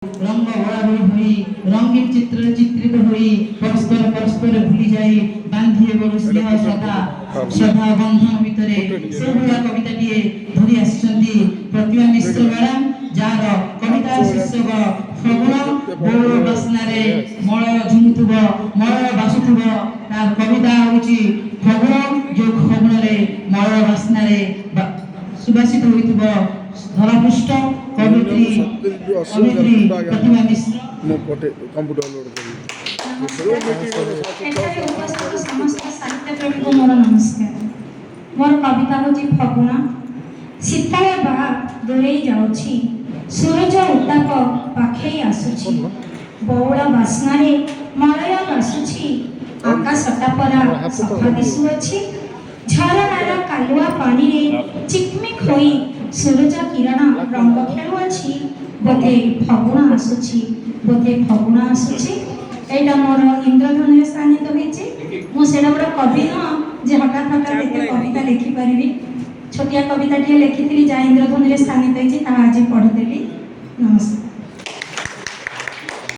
রঙ্গ ভরাভরি হই রঙিন চিত্র চিত্রিত হই পরস্পর পরস্পর ভুলি যাই বান্ধিয়ে বড় স্নেহ শ্রদ্ধা বন্ধন ভিতরে সেইভଳିଆ কবিতাটিଏ ଧରି ଆସିଛନ୍ତି ପ୍ରତିଭା ମିଶ୍ର ମ୍ୟାଡାମ, ଯାହାର କବିତା ଶୀର୍ଷକ ଫଗୁଣ ବଉଳ ବାସ୍ନାରେ ମଳୟ ଝୁମୁଥିବ ମଳୟ ବାସୁଥିବ। ତାର କବିତା ହଉଛି ଫଗୁଣ, ଯୋଉ ଫଗୁଣରେ ମଳୟ ବାସ୍ନାରେ ସୁବାସିତ ହୋଇଥିବ ଧରାପୃଷ୍ଠ। କବିତ୍ରୀ ପ୍ରତିଭା ମିଶ୍ର। समस्त साहित्य प्रेमी को मोर नमस्कार। मोर कविता होची फगुण। शीतल बा दूरे जाउछि, सूरज उताप पाखे आसुछि, बौळ बास्नारे मलय बासुछि, आकाश टापरा सफा दिसुअछि, झरनार कालुआ पानी रे चिकमिक होई सूरज किरण रंग खेलुअछि, बोधे फगुण आसुछि, बोधे फगुण आसुछि। एटा मोर इंद्रधनुष स्थानित होइछि। मु सेडा बड़ कवि न जे हठात हठात एते कविता लिखि परिबी। छोटिया कविताटिए लिखिथिली जा इंद्रधनुष स्थान